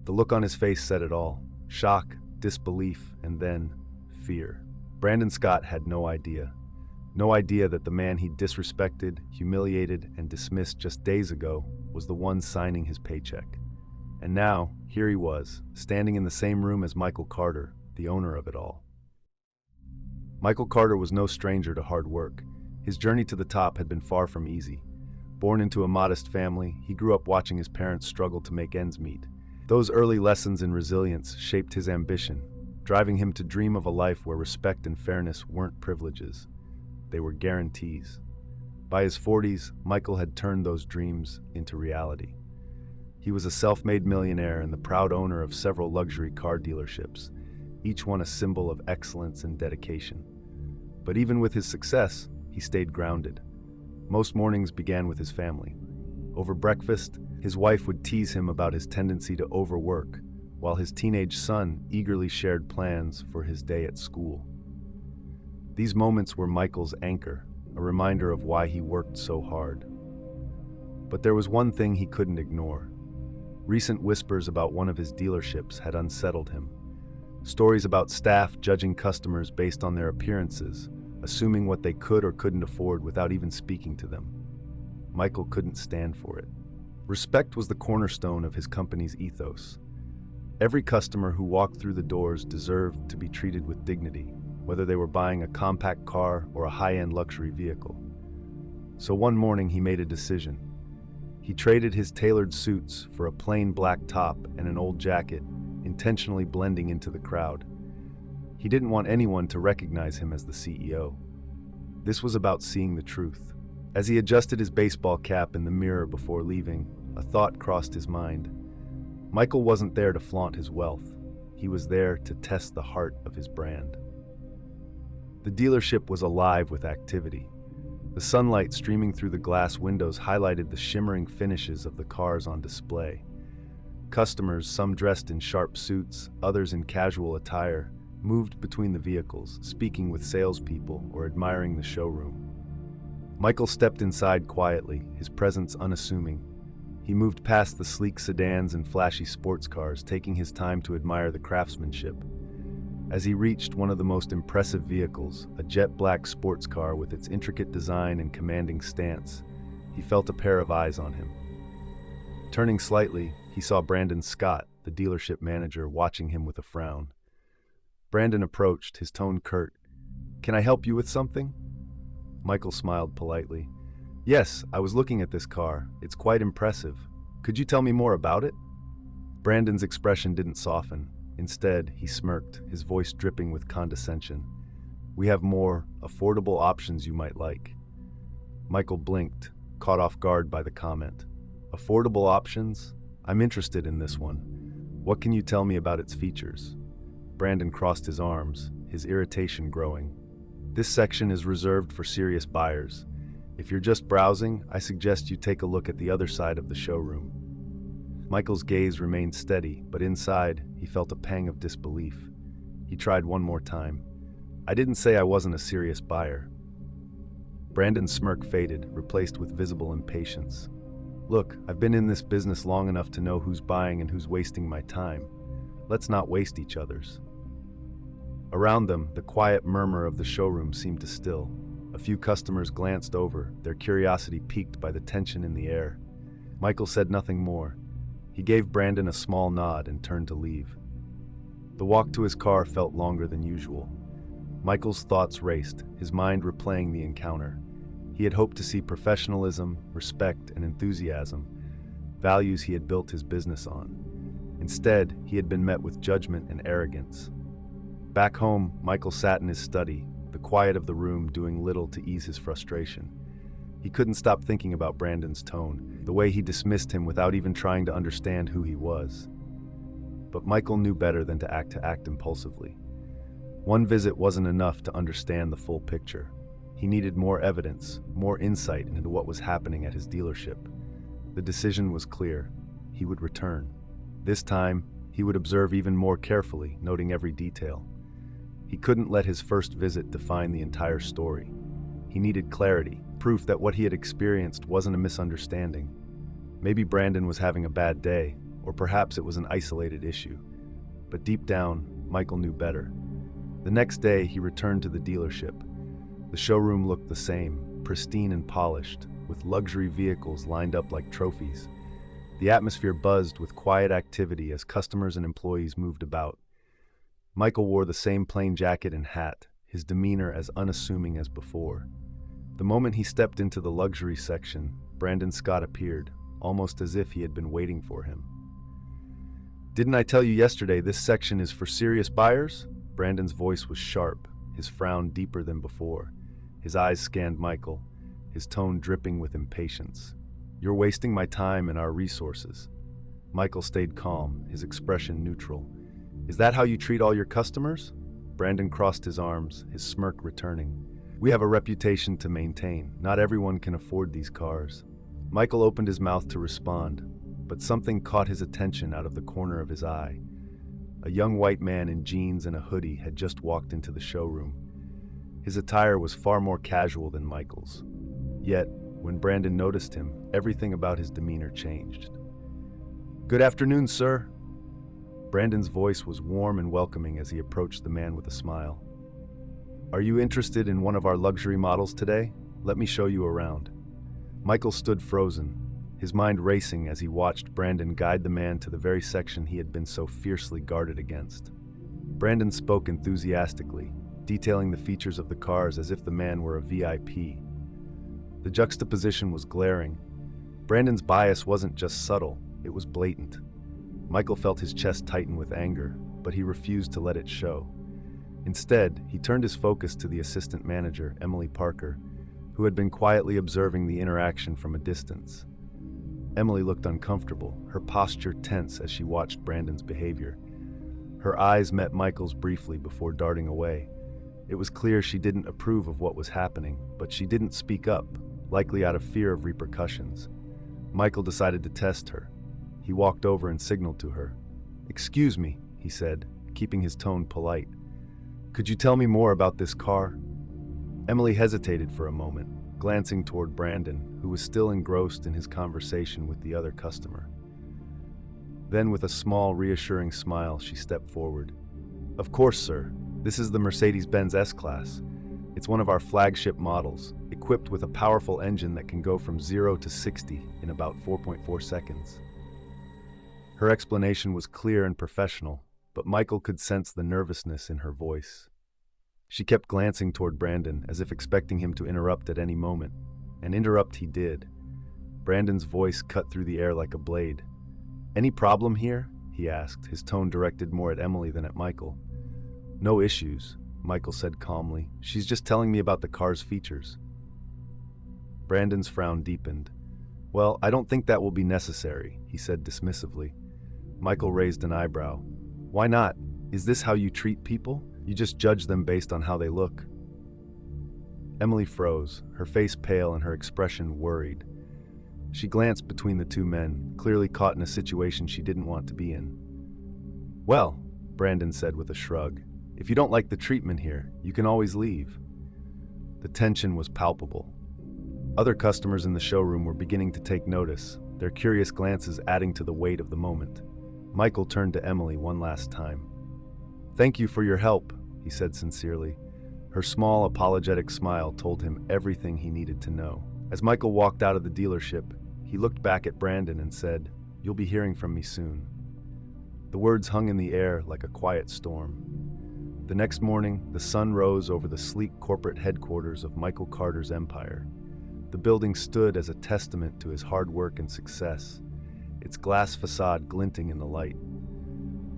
The look on his face said it all: shock, disbelief, and then fear. Brandon Scott had no idea. No idea that the man he disrespected, humiliated, and dismissed just days ago was the one signing his paycheck. And now, here he was, standing in the same room as Michael Carter, the owner of it all. Michael Carter was no stranger to hard work. His journey to the top had been far from easy. Born into a modest family, he grew up watching his parents struggle to make ends meet. Those early lessons in resilience shaped his ambition, driving him to dream of a life where respect and fairness weren't privileges. They were guarantees. By his 40s, Michael had turned those dreams into reality. He was a self-made millionaire and the proud owner of several luxury car dealerships, each one a symbol of excellence and dedication. But even with his success, he stayed grounded. Most mornings began with his family. Over breakfast, his wife would tease him about his tendency to overwork, while his teenage son eagerly shared plans for his day at school. These moments were Michael's anchor, a reminder of why he worked so hard. But there was one thing he couldn't ignore. Recent whispers about one of his dealerships had unsettled him. Stories about staff judging customers based on their appearances, assuming what they could or couldn't afford without even speaking to them. Michael couldn't stand for it. Respect was the cornerstone of his company's ethos. Every customer who walked through the doors deserved to be treated with dignity, whether they were buying a compact car or a high-end luxury vehicle. So one morning he made a decision. He traded his tailored suits for a plain black top and an old jacket, intentionally blending into the crowd. He didn't want anyone to recognize him as the CEO. This was about seeing the truth. As he adjusted his baseball cap in the mirror before leaving, a thought crossed his mind. Michael wasn't there to flaunt his wealth. He was there to test the heart of his brand. The dealership was alive with activity. The sunlight streaming through the glass windows highlighted the shimmering finishes of the cars on display. Customers, some dressed in sharp suits, others in casual attire, moved between the vehicles, speaking with salespeople or admiring the showroom. Michael stepped inside quietly, his presence unassuming. He moved past the sleek sedans and flashy sports cars, taking his time to admire the craftsmanship. As he reached one of the most impressive vehicles, a jet black sports car with its intricate design and commanding stance, he felt a pair of eyes on him. Turning slightly, he saw Brandon Scott, the dealership manager, watching him with a frown. Brandon approached, his tone curt. "Can I help you with something?" Michael smiled politely. "Yes, I was looking at this car. It's quite impressive. Could you tell me more about it?" Brandon's expression didn't soften. Instead, he smirked, his voice dripping with condescension. "We have more affordable options you might like." Michael blinked, caught off guard by the comment. "Affordable options? I'm interested in this one. What can you tell me about its features?" Brandon crossed his arms, his irritation growing. "This section is reserved for serious buyers. If you're just browsing, I suggest you take a look at the other side of the showroom." Michael's gaze remained steady, but inside, he felt a pang of disbelief. He tried one more time. "I didn't say I wasn't a serious buyer." Brandon's smirk faded, replaced with visible impatience. "Look, I've been in this business long enough to know who's buying and who's wasting my time. Let's not waste each other's." Around them, the quiet murmur of the showroom seemed to still. A few customers glanced over, their curiosity piqued by the tension in the air. Michael said nothing more. He gave Brandon a small nod and turned to leave. The walk to his car felt longer than usual. Michael's thoughts raced, his mind replaying the encounter. He had hoped to see professionalism, respect, and enthusiasm, values he had built his business on. Instead, he had been met with judgment and arrogance. Back home, Michael sat in his study, the quiet of the room doing little to ease his frustration. He couldn't stop thinking about Brandon's tone, the way he dismissed him without even trying to understand who he was. But Michael knew better than to act impulsively. One visit wasn't enough to understand the full picture. He needed more evidence, more insight into what was happening at his dealership. The decision was clear. He would return. This time, he would observe even more carefully, noting every detail. He couldn't let his first visit define the entire story. He needed clarity, proof that what he had experienced wasn't a misunderstanding. Maybe Brandon was having a bad day. or perhaps it was an isolated issue. But deep down, Michael knew better. The next day, he returned to the dealership. The showroom looked the same, pristine and polished, with luxury vehicles lined up like trophies. The atmosphere buzzed with quiet activity as customers and employees moved about. Michael wore the same plain jacket and hat, his demeanor as unassuming as before. The moment he stepped into the luxury section, Brandon Scott appeared, almost as if he had been waiting for him. "Didn't I tell you yesterday this section is for serious buyers?" Brandon's voice was sharp, his frown deeper than before. His eyes scanned Michael, his tone dripping with impatience. "You're wasting my time and our resources." Michael stayed calm, his expression neutral. "Is that how you treat all your customers?" Brandon crossed his arms, his smirk returning. "We have a reputation to maintain. Not everyone can afford these cars." Michael opened his mouth to respond, but something caught his attention out of the corner of his eye. A young white man in jeans and a hoodie had just walked into the showroom. His attire was far more casual than Michael's. Yet, when Brandon noticed him, everything about his demeanor changed. "Good afternoon, sir." Brandon's voice was warm and welcoming as he approached the man with a smile. "Are you interested in one of our luxury models today? Let me show you around." Michael stood frozen, his mind racing as he watched Brandon guide the man to the very section he had been so fiercely guarded against. Brandon spoke enthusiastically, detailing the features of the cars as if the man were a VIP. The juxtaposition was glaring. Brandon's bias wasn't just subtle, it was blatant. Michael felt his chest tighten with anger, but he refused to let it show. Instead, he turned his focus to the assistant manager, Emily Parker, who had been quietly observing the interaction from a distance. Emily looked uncomfortable, her posture tense as she watched Brandon's behavior. Her eyes met Michael's briefly before darting away. It was clear she didn't approve of what was happening, but she didn't speak up, likely out of fear of repercussions. Michael decided to test her. He walked over and signaled to her. "Excuse me," he said, keeping his tone polite. "Could you tell me more about this car?" Emily hesitated for a moment, glancing toward Brandon, who was still engrossed in his conversation with the other customer. Then, with a small, reassuring smile, she stepped forward. "Of course, sir. This is the Mercedes-Benz S-Class. It's one of our flagship models, equipped with a powerful engine that can go from 0 to 60 in about 4.4 seconds. Her explanation was clear and professional, but Michael could sense the nervousness in her voice. She kept glancing toward Brandon, as if expecting him to interrupt at any moment, and interrupt he did. Brandon's voice cut through the air like a blade. "Any problem here?" he asked, his tone directed more at Emily than at Michael. "No issues," Michael said calmly. "She's just telling me about the car's features." Brandon's frown deepened. "Well, I don't think that will be necessary," he said dismissively. Michael raised an eyebrow. "Why not? Is this how you treat people? You just judge them based on how they look." Emily froze, her face pale and her expression worried. She glanced between the two men, clearly caught in a situation she didn't want to be in. "Well," Brandon said with a shrug, "if you don't like the treatment here, you can always leave." The tension was palpable. Other customers in the showroom were beginning to take notice, their curious glances adding to the weight of the moment. Michael turned to Emily one last time. "Thank you for your help," he said sincerely. Her small, apologetic smile told him everything he needed to know. As Michael walked out of the dealership, he looked back at Brandon and said, "You'll be hearing from me soon." The words hung in the air like a quiet storm. The next morning, the sun rose over the sleek corporate headquarters of Michael Carter's empire. The building stood as a testament to his hard work and success, its glass facade glinting in the light.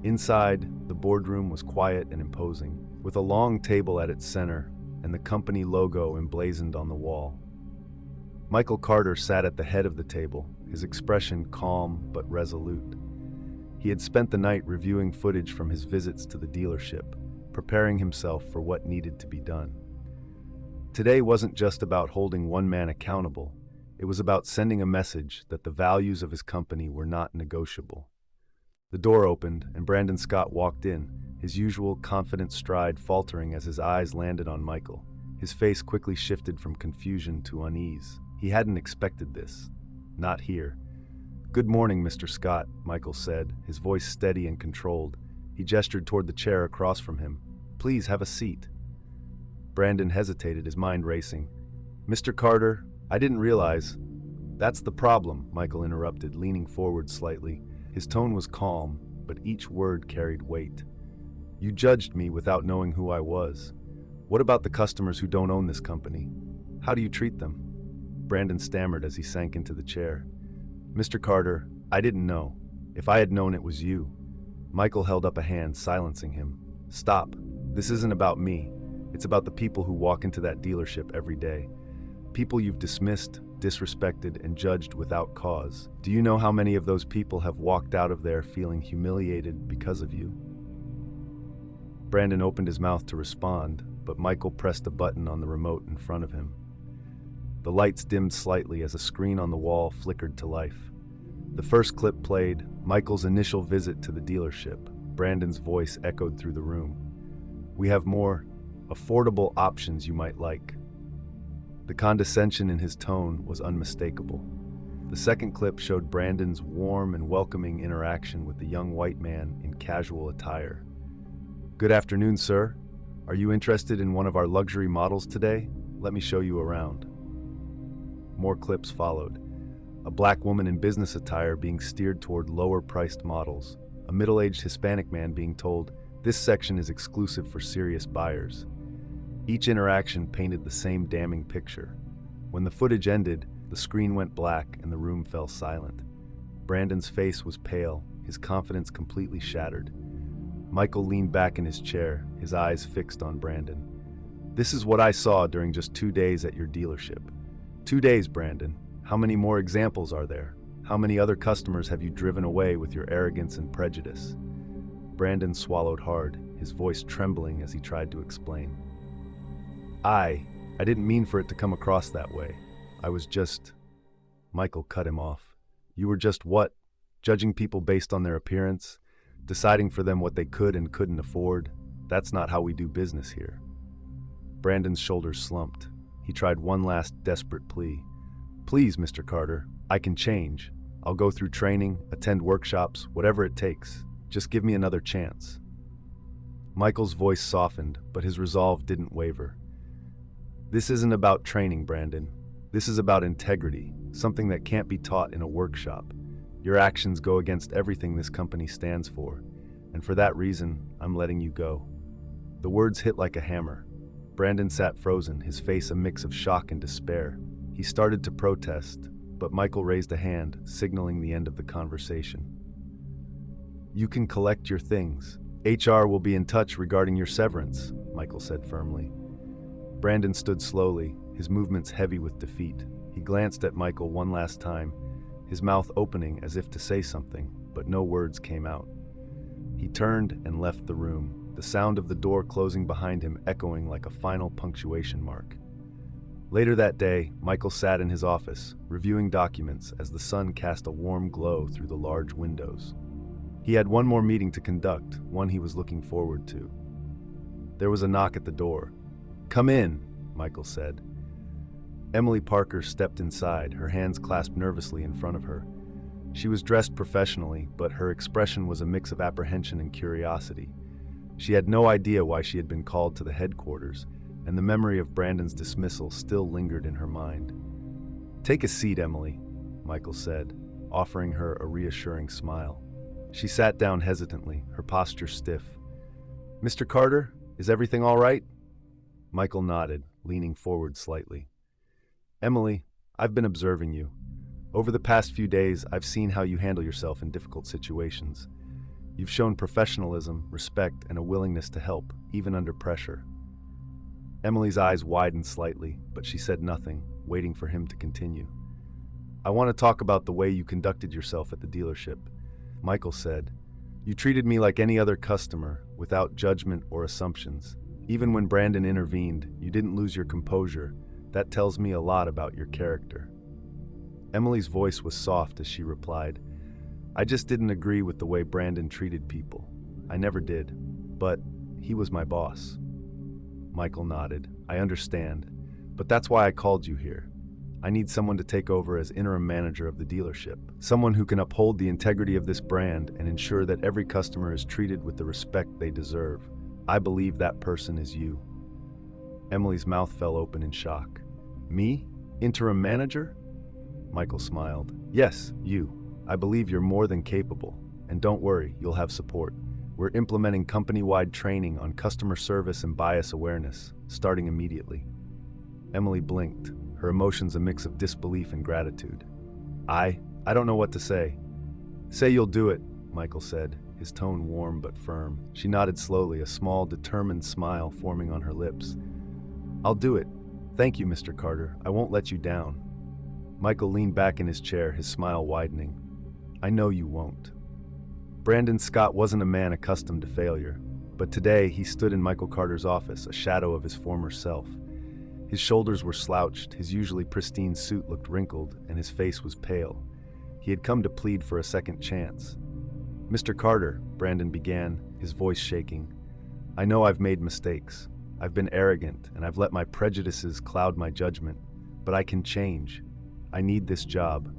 Inside, the boardroom was quiet and imposing, with a long table at its center and the company logo emblazoned on the wall. Michael Carter sat at the head of the table, his expression calm but resolute. He had spent the night reviewing footage from his visits to the dealership, preparing himself for what needed to be done. Today wasn't just about holding one man accountable, it was about sending a message that the values of his company were not negotiable. The door opened, and Brandon Scott walked in, his usual confident stride faltering as his eyes landed on Michael. His face quickly shifted from confusion to unease. He hadn't expected this. Not here. "Good morning, Mr. Scott," Michael said, his voice steady and controlled. He gestured toward the chair across from him. "Please have a seat." Brandon hesitated, his mind racing. "Mr. Carter, I didn't realize—" "That's the problem," Michael interrupted, leaning forward slightly. His tone was calm, but each word carried weight. "You judged me without knowing who I was. What about the customers who don't own this company? How do you treat them?" Brandon stammered as he sank into the chair. "Mr. Carter, I didn't know. If I had known it was you." Michael held up a hand, silencing him. "Stop. This isn't about me. It's about the people who walk into that dealership every day. People you've dismissed, disrespected, and judged without cause. Do you know how many of those people have walked out of there feeling humiliated because of you?" Brandon opened his mouth to respond, but Michael pressed a button on the remote in front of him. The lights dimmed slightly as a screen on the wall flickered to life. The first clip played, Michael's initial visit to the dealership. Brandon's voice echoed through the room. "We have more affordable options you might like." The condescension in his tone was unmistakable. The second clip showed Brandon's warm and welcoming interaction with the young white man in casual attire. "Good afternoon, sir. Are you interested in one of our luxury models today? Let me show you around." More clips followed. A black woman in business attire being steered toward lower-priced models. A middle-aged Hispanic man being told, "This section is exclusive for serious buyers." Each interaction painted the same damning picture. When the footage ended, the screen went black and the room fell silent. Brandon's face was pale, his confidence completely shattered. Michael leaned back in his chair, his eyes fixed on Brandon. "This is what I saw during just 2 days at your dealership." 2 days, Brandon. How many more examples are there? How many other customers have you driven away with your arrogance and prejudice? Brandon swallowed hard, his voice trembling as he tried to explain. I didn't mean for it to come across that way. I was just—" Michael cut him off. "You were just what? Judging people based on their appearance? Deciding for them what they could and couldn't afford? That's not how we do business here." Brandon's shoulders slumped. He tried one last desperate plea. "Please, Mr. Carter, I can change. I'll go through training, attend workshops, whatever it takes. Just give me another chance." Michael's voice softened, but his resolve didn't waver. "This isn't about training, Brandon. This is about integrity, something that can't be taught in a workshop. Your actions go against everything this company stands for, and for that reason, I'm letting you go." The words hit like a hammer. Brandon sat frozen, his face a mix of shock and despair. He started to protest, but Michael raised a hand, signaling the end of the conversation. "You can collect your things. HR will be in touch regarding your severance," Michael said firmly. Brandon stood slowly, his movements heavy with defeat. He glanced at Michael one last time, his mouth opening as if to say something, but no words came out. He turned and left the room, the sound of the door closing behind him echoing like a final punctuation mark. Later that day, Michael sat in his office, reviewing documents as the sun cast a warm glow through the large windows. He had one more meeting to conduct, one he was looking forward to. There was a knock at the door. "Come in," Michael said. Emily Parker stepped inside, her hands clasped nervously in front of her. She was dressed professionally, but her expression was a mix of apprehension and curiosity. She had no idea why she had been called to the headquarters, and the memory of Brandon's dismissal still lingered in her mind. "Take a seat, Emily," Michael said, offering her a reassuring smile. She sat down hesitantly, her posture stiff. "Mr. Carter, is everything all right?" Michael nodded, leaning forward slightly. "Emily, I've been observing you. Over the past few days, I've seen how you handle yourself in difficult situations. You've shown professionalism, respect, and a willingness to help, even under pressure." Emily's eyes widened slightly, but she said nothing, waiting for him to continue. "I want to talk about the way you conducted yourself at the dealership," Michael said. "You treated me like any other customer, without judgment or assumptions. Even when Brandon intervened, you didn't lose your composure. That tells me a lot about your character." Emily's voice was soft as she replied, "I just didn't agree with the way Brandon treated people. I never did. But he was my boss." Michael nodded. "I understand. But that's why I called you here. I need someone to take over as interim manager of the dealership. Someone who can uphold the integrity of this brand and ensure that every customer is treated with the respect they deserve. I believe that person is you." Emily's mouth fell open in shock. "Me? Interim manager?" Michael smiled. "Yes, you. I believe you're more than capable. And don't worry, you'll have support. We're implementing company-wide training on customer service and bias awareness, starting immediately." Emily blinked, her emotions a mix of disbelief and gratitude. I don't know what to say." "Say you'll do it," Michael said, his tone warm but firm. She nodded slowly, a small, determined smile forming on her lips. "I'll do it. Thank you, Mr. Carter. I won't let you down." Michael leaned back in his chair, his smile widening. "I know you won't." Brandon Scott wasn't a man accustomed to failure, but today he stood in Michael Carter's office, a shadow of his former self. His shoulders were slouched, his usually pristine suit looked wrinkled, and his face was pale. He had come to plead for a second chance. "Mr. Carter," Brandon began, his voice shaking, "I know I've made mistakes. I've been arrogant, and I've let my prejudices cloud my judgment, but I can change. I need this job.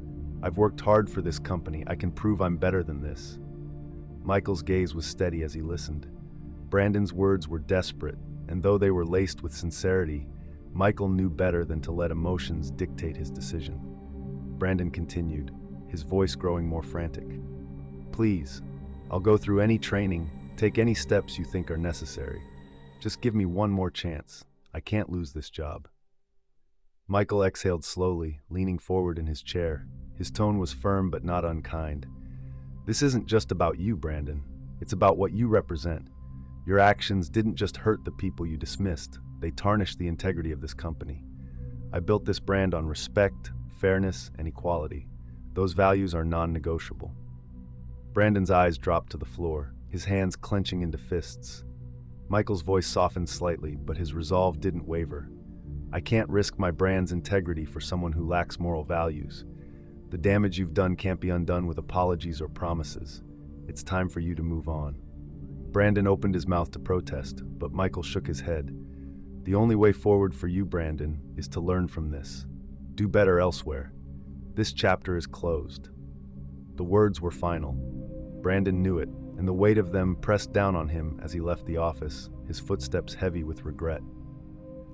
I've worked hard for this company. I can prove I'm better than this." Michael's gaze was steady as he listened. Brandon's words were desperate, and though they were laced with sincerity, Michael knew better than to let emotions dictate his decision. Brandon continued, his voice growing more frantic. "Please, I'll go through any training, take any steps you think are necessary. Just give me one more chance. I can't lose this job." Michael exhaled slowly, leaning forward in his chair. His tone was firm but not unkind. "This isn't just about you, Brandon. It's about what you represent. Your actions didn't just hurt the people you dismissed. They tarnished the integrity of this company. I built this brand on respect, fairness, and equality. Those values are non-negotiable." Brandon's eyes dropped to the floor, his hands clenching into fists. Michael's voice softened slightly, but his resolve didn't waver. "I can't risk my brand's integrity for someone who lacks moral values. The damage you've done can't be undone with apologies or promises. It's time for you to move on." Brandon opened his mouth to protest, but Michael shook his head. "The only way forward for you, Brandon, is to learn from this. Do better elsewhere. This chapter is closed." The words were final. Brandon knew it, and the weight of them pressed down on him as he left the office, his footsteps heavy with regret.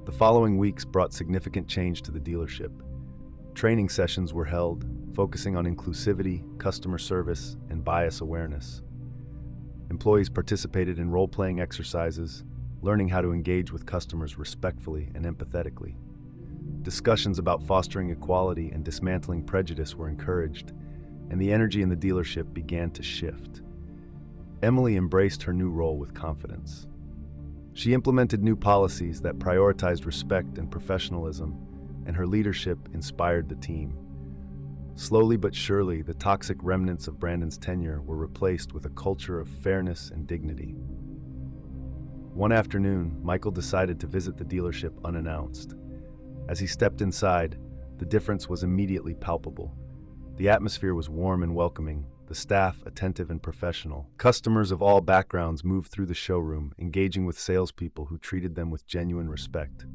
The following weeks brought significant change to the dealership. Training sessions were held, focusing on inclusivity, customer service, and bias awareness. Employees participated in role-playing exercises, learning how to engage with customers respectfully and empathetically. Discussions about fostering equality and dismantling prejudice were encouraged, and the energy in the dealership began to shift. Emily embraced her new role with confidence. She implemented new policies that prioritized respect and professionalism, and her leadership inspired the team. Slowly but surely, the toxic remnants of Brandon's tenure were replaced with a culture of fairness and dignity. One afternoon, Michael decided to visit the dealership unannounced. As he stepped inside, the difference was immediately palpable. The atmosphere was warm and welcoming, the staff attentive and professional. Customers of all backgrounds moved through the showroom, engaging with salespeople who treated them with genuine respect.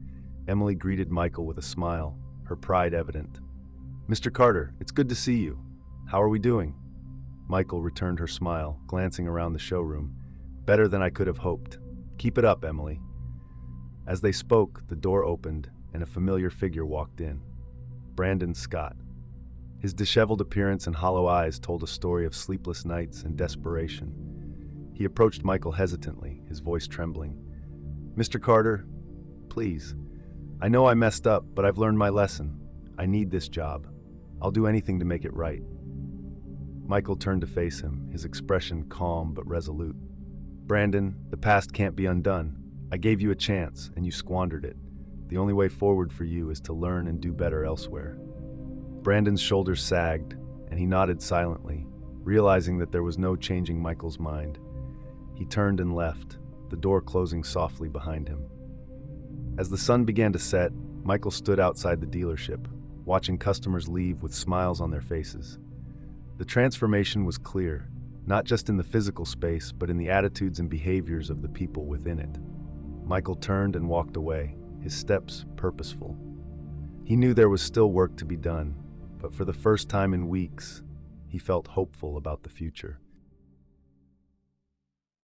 Emily greeted Michael with a smile, her pride evident. "Mr. Carter, it's good to see you. How are we doing?" Michael returned her smile, glancing around the showroom. "Better than I could have hoped. Keep it up, Emily." As they spoke, the door opened, and a familiar figure walked in. Brandon Scott. His disheveled appearance and hollow eyes told a story of sleepless nights and desperation. He approached Michael hesitantly, his voice trembling. "Mr. Carter, please. I know I messed up, but I've learned my lesson. I need this job. I'll do anything to make it right." Michael turned to face him, his expression calm but resolute. "Brandon, the past can't be undone. I gave you a chance, and you squandered it. The only way forward for you is to learn and do better elsewhere." Brandon's shoulders sagged, and he nodded silently, realizing that there was no changing Michael's mind. He turned and left, the door closing softly behind him. As the sun began to set, Michael stood outside the dealership, watching customers leave with smiles on their faces. The transformation was clear, not just in the physical space, but in the attitudes and behaviors of the people within it. Michael turned and walked away, his steps purposeful. He knew there was still work to be done, but for the first time in weeks, he felt hopeful about the future.